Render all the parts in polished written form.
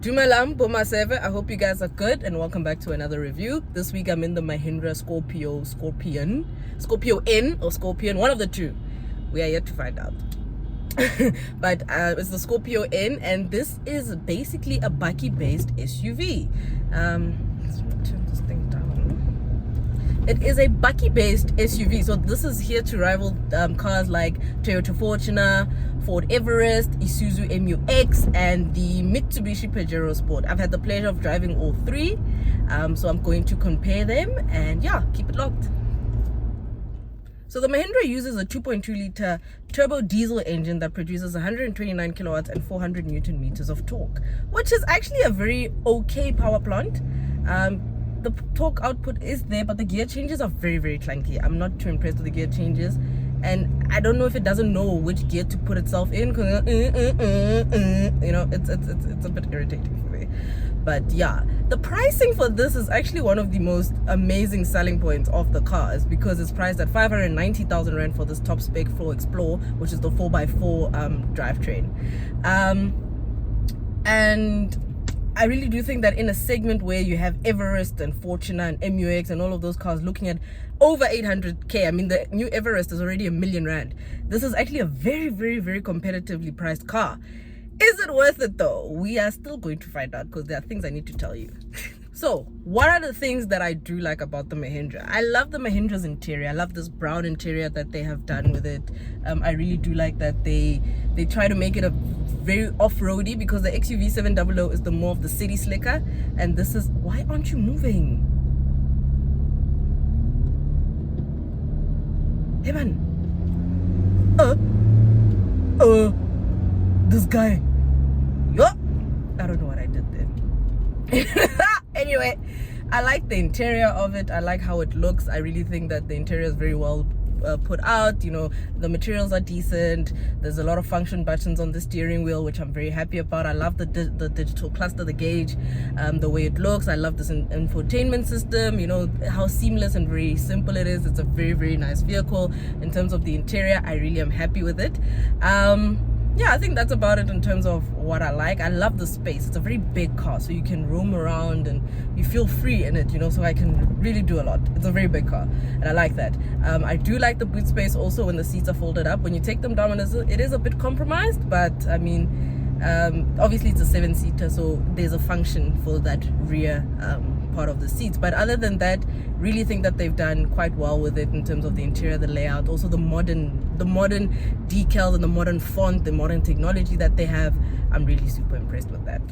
Dumelang Bomaseve, I hope you guys are good and welcome back to another review. This week I'm in the Mahindra Scorpio N or Scorpion, one of the two. We are yet to find out. But it's the Scorpio N, and this is basically a bakkie based SUV. Let's turn this thing down. It is a bakkie based SUV, so this is here to rival cars like Toyota Fortuner, Ford Everest, Isuzu MU-X, and the Mitsubishi Pajero Sport. I've had the pleasure of driving all three, so I'm going to compare them, and yeah, keep it locked. So the Mahindra uses a 2.2 liter turbo diesel engine that produces 129 kilowatts and 400 newton meters of torque, which is actually a very okay power plant. The torque output is there, but the gear changes are very, very clunky. I'm not too impressed with the gear changes, and I don't know if it doesn't know which gear to put itself in, because you know, it's a bit irritating for me. But yeah, the pricing for this is actually one of the most amazing selling points of the cars, because it's priced at 590,000 rand for this top spec Floor Explore, which is the 4x4 drivetrain. And I really do think that in a segment where you have Everest and Fortuner and MU-X and all of those cars looking at over 800k, I mean, the new Everest is already R1 million. This is actually a very, very, very competitively priced car. Is it worth it though? We are still going to find out, because there are things I need to tell you. So, what are the things that I do like about the Mahindra? I love the Mahindra's interior. I love this brown interior that they have done with it. I really do like that they try to make it a very off-roady, because the XUV 700 is the more of the city slicker, and this is... Why aren't you moving? Hey man. This guy. I don't know what I did there. Anyway, I like the interior of it. I like how it looks. I really think that the interior is very well put out. You know, the materials are decent. There's a lot of function buttons on the steering wheel, which I'm very happy about. I love the digital cluster, the gauge, the way it looks. I love this infotainment system, you know, how seamless and very simple it is. It's a very, very nice vehicle. In terms of the interior, I really am happy with it. Yeah, I think that's about it in terms of what I like. I love the space. It's a very big car, so you can roam around and you feel free in it, you know, so I can really do a lot. It's a very big car, and I like that. I do like the boot space also when the seats are folded up. When you take them down, it is a bit compromised, but I mean, obviously it's a 7-seater, so there's a function for that rear part of the seats. But other than that, really think that they've done quite well with it in terms of the interior, the layout, also the modern decals and the modern font, the modern technology that they have. I'm really super impressed with that.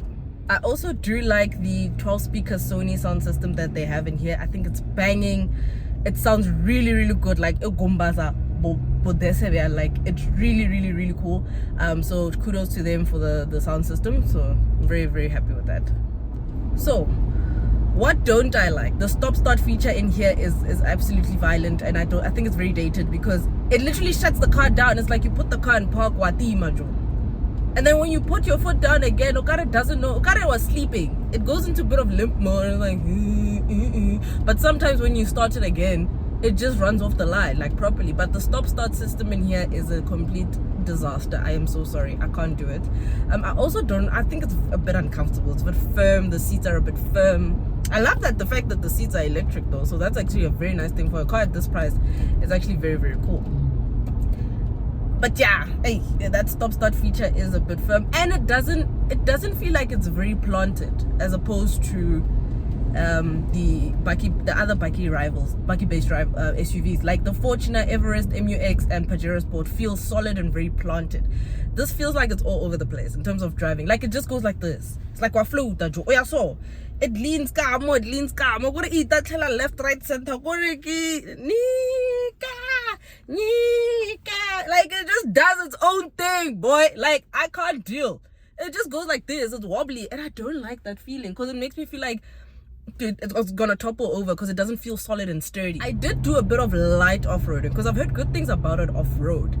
I also do like the 12-speaker Sony sound system that they have in here. I think it's banging. It sounds really, really good, like Gombaza. Like, it's really, really, really cool. So kudos to them for the sound system. So I'm very, very happy with that. So what don't I like? The stop-start feature in here is absolutely violent, and I think it's very dated, because it literally shuts the car down. It's like you put the car in park, and then when you put your foot down again, Okada doesn't know. Okada was sleeping. It goes into a bit of limp mode, like, but sometimes when you start it again, it just runs off the line, like, properly. But the stop-start system in here is a complete disaster. I am so sorry, I can't do it. I think it's a bit uncomfortable. It's a bit firm. The seats are a bit firm. I love that the fact that the seats are electric though, so that's actually a very nice thing for a car at this price. It's actually very, very cool. But yeah, hey, that stop-start feature is a bit firm, and it doesn't feel like it's very planted, as opposed to the other bakkie-based SUVs like the Fortuner, Everest, MU-X, and Pajero Sport feel solid and very planted. This feels like it's all over the place in terms of driving. Like, it just goes like this. It's like so it leans kamo, it leans kamo. Go to eat that left, right, center. Go to like, it just does its own thing, boy. Like, I can't deal. It just goes like this. It's wobbly, and I don't like that feeling, because it makes me feel like, dude, it's gonna topple over, because it doesn't feel solid and sturdy. I did do a bit of light off-roading, because I've heard good things about it off-road.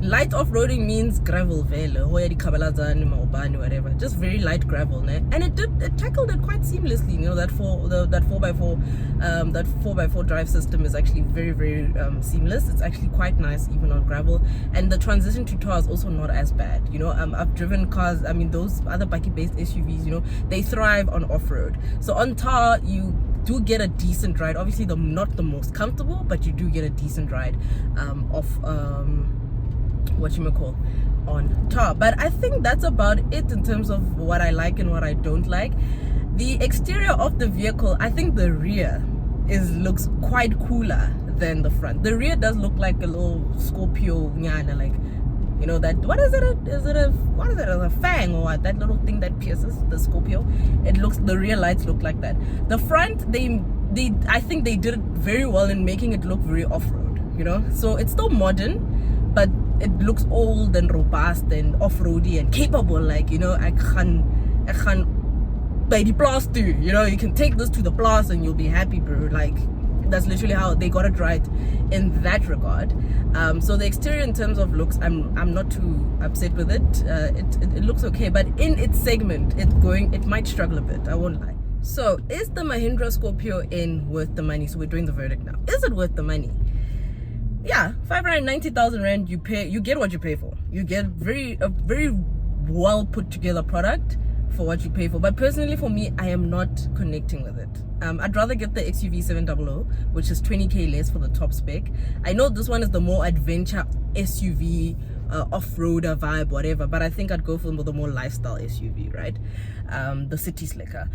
light off-roading means gravel vele, whatever, just very light gravel, ne? And it tackled it quite seamlessly. You know, that 4x4 that 4x4 drive system is actually very, very seamless. It's actually quite nice even on gravel, and the transition to tar is also not as bad. You know, I've driven cars, I mean those other bucky based SUVs, you know, they thrive on off-road. So on tar you do get a decent ride, obviously not the most comfortable, but you do get a decent ride on tar. But I think that's about it in terms of what I like and what I don't like. The exterior of the vehicle, I think the rear looks quite cooler than the front. The rear does look like a little Scorpio nyana, like, you know, that, what is it, a fang or what, that little thing that pierces the Scorpio. The rear lights look like that. The front, I think they did it very well in making it look very off-road, you know. So it's still modern, but it looks old and robust and off-roady and capable, like, you know, I can by the plus too, you know, you can take this to the plus and you'll be happy, bro. Like, that's literally how they got it right in that regard. So the exterior in terms of looks, I'm not too upset with it. It looks okay, but in its segment, it might struggle a bit, I won't lie. So is the Mahindra Scorpio N worth the money? So we're doing the verdict now. Is it worth the money? Yeah, 590,000 rand, you get what you pay for. You get a very well put together product for what you pay for. But personally, for me, I am not connecting with it. I'd rather get the XUV 700, which is 20k less for the top spec. I know this one is the more adventure SUV, off-roader vibe, whatever, but I think I'd go for the more lifestyle SUV, right? The city slicker.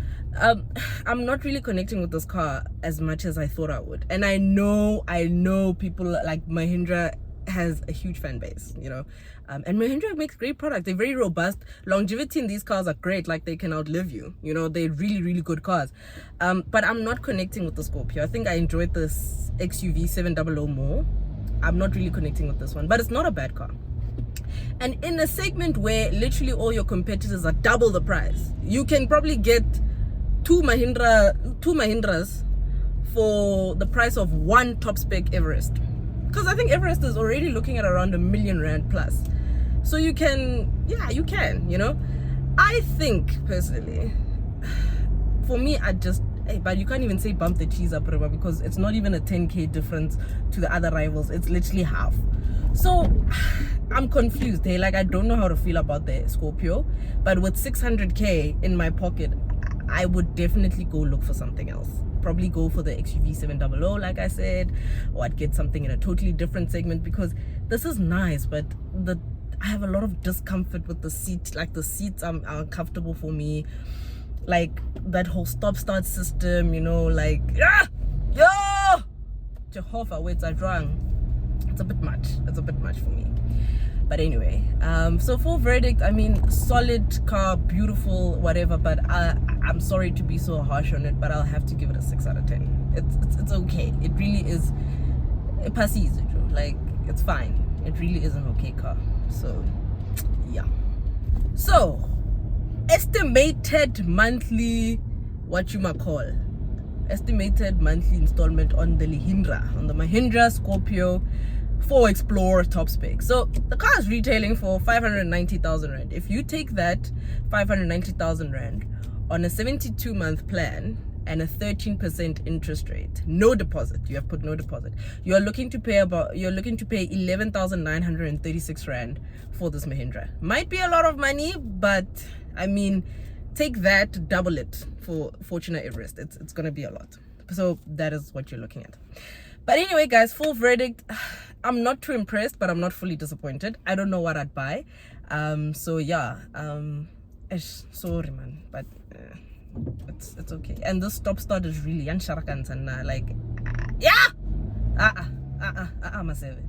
I'm not really connecting with this car as much as I thought I would, and I know people like Mahindra has a huge fan base, you know, and Mahindra makes great products. They're very robust. Longevity in these cars are great, like they can outlive you, you know. They're really, really good cars. But I'm not connecting with the Scorpio. I think I enjoyed this XUV 700 more. I'm not really connecting with this one, but it's not a bad car. And in a segment where literally all your competitors are double the price, you can probably get two Mahindras for the price of one top spec Everest. Because I think Everest is already looking at around R1 million plus. So you can, you know. I think personally, for me, but you can't even say bump the cheese up, because it's not even a 10k difference to the other rivals. It's literally half. So I'm confused. Hey, like, I don't know how to feel about the Scorpio, but with 600k in my pocket, I would definitely go look for something else. Probably go for the XUV 700, like I said, or I'd get something in a totally different segment, because this is nice, but I have a lot of discomfort with the seat. Like, the seats are uncomfortable for me. Like, that whole stop-start system, you know, like, Jehovah, wait, I wrong. It's a bit much for me. But anyway, so full verdict, I mean, solid car, beautiful, whatever, but I'm sorry to be so harsh on it, but I'll have to give it a 6 out of 10. It's okay. It really is. It passes, like, it's fine. It really is an okay car. So yeah. So estimated monthly estimated monthly installment on the Mahindra Scorpio 4 Explorer top spec. So the car is retailing for 590,000 rand. If you take that 590,000 rand on a 72-month plan and a 13% interest rate, no deposit, you have put no deposit, you're looking to pay 11,936 rand for this Mahindra. Might be a lot of money, but I mean, take that, double it for Fortuner Everest. It's gonna be a lot. So that is what you're looking at. But anyway, guys, full verdict. I'm not too impressed, but I'm not fully disappointed. I don't know what I'd buy. So yeah, sorry man, but it's okay. And this stop start is really like,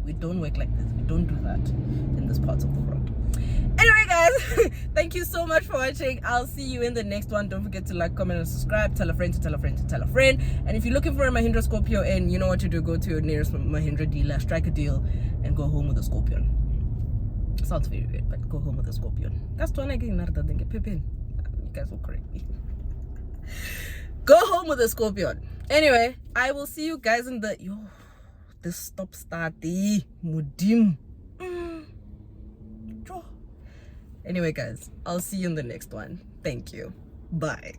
we don't work like this. We don't do that in this part of the world. Anyway, guys, thank you so much for watching. I'll see you in the next one. Don't forget to like, comment, and subscribe. Tell a friend to tell a friend to tell a friend. And if you're looking for a Mahindra Scorpio N, you know what to do. Go to your nearest Mahindra dealer, strike a deal, and go home with a Scorpion. Sounds very weird, but go home with a Scorpion. That's one I get Pippin. You guys will correct me. Go home with a Scorpion. Anyway, I will see you guys in the this stop start mudim. Anyway, guys, I'll see you in the next one. Thank you. Bye.